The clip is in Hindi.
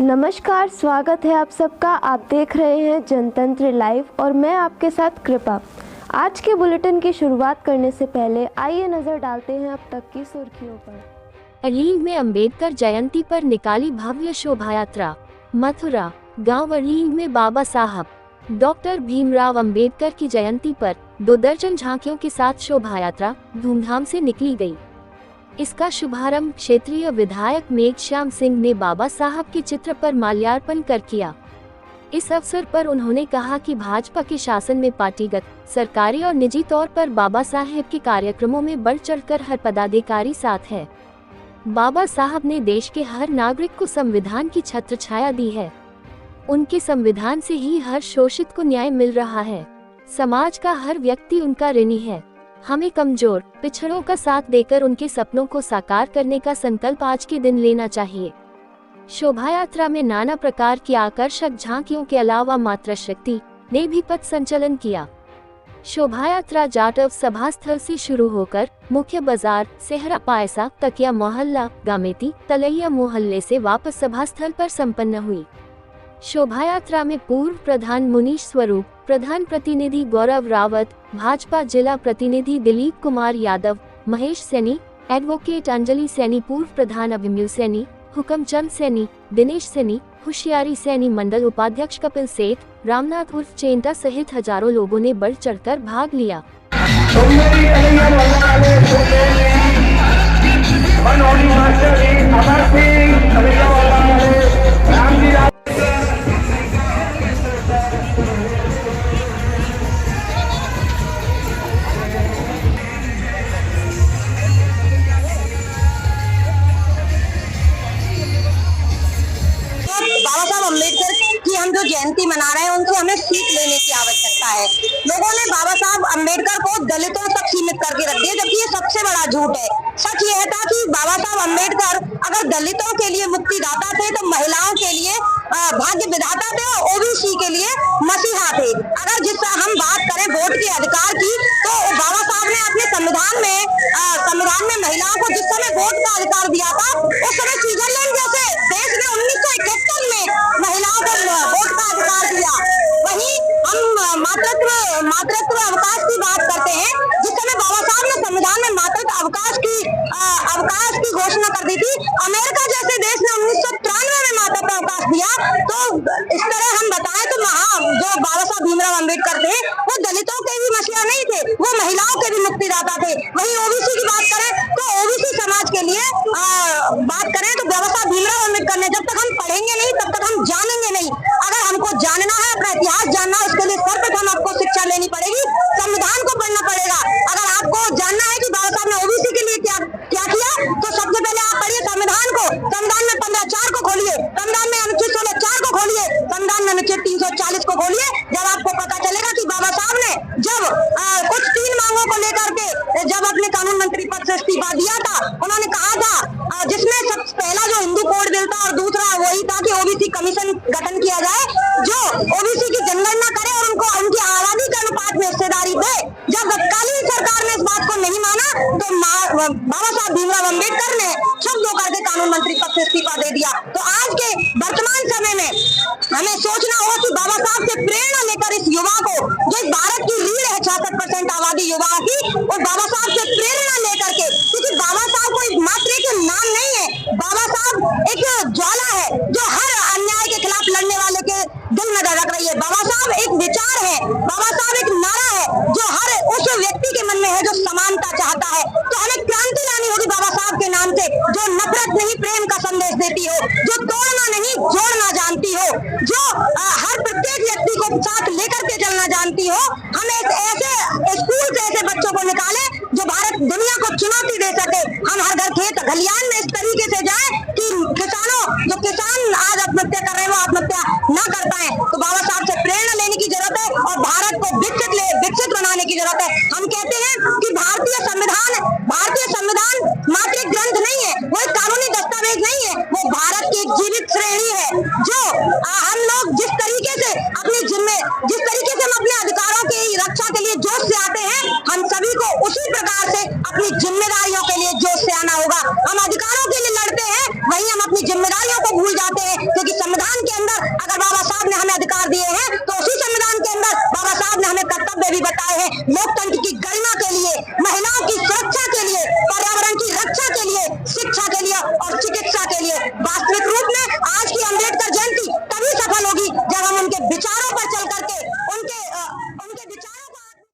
नमस्कार, स्वागत है आप सबका। आप देख रहे हैं जनतंत्र लाइव और मैं आपके साथ कृपा। आज के बुलेटिन की शुरुआत करने से पहले आइए नजर डालते हैं अब तक की सुर्खियों पर। अलीग में अंबेडकर जयंती पर निकाली भव्य शोभा यात्रा। मथुरा गांव अलीग में बाबा साहब डॉक्टर भीमराव अंबेडकर की जयंती पर 2 दर्जन झांकियों के साथ शोभा यात्रा धूमधाम से निकली गई। इसका शुभारंभ क्षेत्रीय विधायक मेघश्याम सिंह ने बाबा साहब के चित्र पर माल्यार्पण कर किया। इस अवसर पर उन्होंने कहा कि भाजपा के शासन में पार्टीगत, सरकारी और निजी तौर पर बाबा साहेब के कार्यक्रमों में बढ़ चढ़कर हर पदाधिकारी साथ है। बाबा साहब ने देश के हर नागरिक को संविधान की छत्रछाया दी है। उनके संविधान से ही हर शोषित को न्याय मिल रहा है। समाज का हर व्यक्ति उनका ऋणी है। हमें कमजोर, पिछड़ों का साथ देकर उनके सपनों को साकार करने का संकल्प आज के दिन लेना चाहिए। शोभा यात्रा में नाना प्रकार की आकर्षक झांकियों के अलावा मातृशक्ति ने भी पथ संचलन किया। शोभा यात्रा जाटव सभा स्थल से शुरू होकर मुख्य बाजार, सेहरा पायसा, तकिया मोहल्ला, गामेती, तलैया मोहल्ले से वापस सभा स्थल पर संपन्न हुई। शोभा यात्रा में पूर्व प्रधान मुनीश स्वरूप, प्रधान प्रतिनिधि गौरव रावत, भाजपा जिला प्रतिनिधि दिलीप कुमार यादव, महेश सैनी, एडवोकेट अंजलि सैनी, पूर्व प्रधान अभिमन्यु सैनी, हुकमचंद सैनी, दिनेश सैनी, होशियारी सैनी, मंडल उपाध्यक्ष कपिल सेठ, रामनाथ उर्फ चेंटा सहित हजारों लोगों ने बढ़ चढ़कर भाग लिया। बाबा साहब अम्बेडकर की हम जो जयंती मना रहे हैं उनसे हमें सीख लेने की आवश्यकता है। लोगों ने बाबा साहब अम्बेडकर को दलितों तक सीमित करके रख दिया, जबकि ये सबसे बड़ा झूठ है। सच ये था कि बाबा साहब अम्बेडकर अगर दलितों के लिए मुक्तिदाता थे तो महिलाओं के लिए भाग्य विधाता थे और ओबीसी के लिए मसीहा थे। अगर जिससे हम बात करें वोट के अधिकार की, तो बाबा साहब ने अपने संविधान में महिलाओं को जिस समय वोट का अधिकार दिया था, उस समय स्विट्जरलैंड जैसे देश ने 1971 में महिलाओं को वोट का अधिकार दिया। वहीं हम मातृत्व अवकाश की बात करते हैं, जिस समय बाबा साहब ने संविधान में मातृत्व अवकाश की घोषणा कर दी थी। अमेरिका जैसे देश ने 1993 में मातृत्व अवकाश दिया। तो इस तरह हम बताएं तो जो बाबा साहब भीमराव अम्बेडकर थे वो दलितों के भी मसीहा नहीं थे, वो महिलाओं के भी मुक्तिदाता थे। वहीं ओबीसी की बात करें तो ओबीसी समाज के लिए बात करें तो बाबा साहब भीमराव अम्बेडकर ने, जब तक हम पढ़ेंगे नहीं तब तक हम जानेंगे नहीं। अगर हमको जानना है, अपना इतिहास जानना है, उसके लिए सर्वप्रथम आपको शिक्षा लेनी पड़ेगी, संविधान को पढ़ना पड़ेगा। अगर आपको जानना है कि बाबा साहब ने ओबीसी के लिए क्या किया, तो सबसे पहले आप पढ़िए संविधान को। संविधान में 15(4) को खोलिए, संविधान में अनुच्छेद 16(4) को खोलिए, संविधान में अनुच्छेद 340 को खोलिए। जब आपको पता चलेगा कि बाबा साहब ने जब कुछ 3 मांगों को लेकर के जब अपने कानून मंत्री पद से इस्तीफा दिया था, उन्होंने कहा था, जिसमें सबसे पहला जो हिंदू कोड बिल था और दूसरा वही था कि ओबीसी कमीशन गठन किया जाए, जो ओबीसी की जनगणना करे और उनको उनकी आबादी के अनुपात में हिस्सेदारी दे। जब तत्कालीन सरकार ने इस बात को नहीं माना तो बाबा साहब भीमराव अम्बेडकर ने क्षुब्ध होकर के कानून मंत्री पद से इस्तीफा दे दिया। तो आज के वर्तमान समय में हमें सोचना होगा कि बाबा साहब से प्रेरणा लेकर इस युवा को, जो इस भारत की रीढ़ है 66% आबादी युवाओं की, और बाबा साहब से प्रेरणा लेकर के, क्योंकि बाबा साहब कोई मात्र एक नाम नहीं है, बाबा साहब एक ज्वाला है जो हर अन्याय के खिलाफ लड़ने वाले के दिल में धड़क रही है। बाबा साहब एक विचार है, बाबा साहब एक नारा है जो हर उस व्यक्ति के मन में है जो समानता चाहता है। तो हमें क्रांति लानी होगी बाबा साहब के नाम से, जो नफरत नहीं प्रेम का संदेश देती हो, जो तोड़ना नहीं जोड़ना जानती हो, जो हर प्रत्येक व्यक्ति को साथ लेकर के चलना जानती हो। हम एक ऐसे स्कूल से ऐसे बच्चों को निकाले जो भारत दुनिया को चुनौती दे सके। हम हर घर खेत खलियान में इस तरीके से जाए कि किसान आज आत्महत्या कर रहे हैं वो आत्महत्या न कर पाए। तो बाबा साहब से प्रेरणा लेने की जरूरत है और भारत को विकसित बनाने की जरूरत है। हम कहते हैं कि भारतीय संविधान मात्र एक ग्रंथ नहीं है, वो एक कानूनी दस्तावेज नहीं है, वो भारत की एक जीवित श्रेणी है। जो हम लोग जिस तरीके से हम अपने अधिकारों की रक्षा के लिए जोश से आते हैं, हम सभी को उसी प्रकार से अपनी जिम्मेदारियों के लिए जोश से आना होगा। हम अधिकारों के लिए लड़ते हैं, वहीं हम अपनी जिम्मेदारियों को भूल जाते हैं, क्योंकि बाबा साहब ने हमें अधिकार दिए हैं तो उसी संविधान के अंदर बाबा साहब ने हमें कर्तव्य भी बताए हैं। लोकतंत्र की गरिमा के लिए, महिलाओं की सुरक्षा के लिए, पर्यावरण की रक्षा के लिए, शिक्षा के लिए और चिकित्सा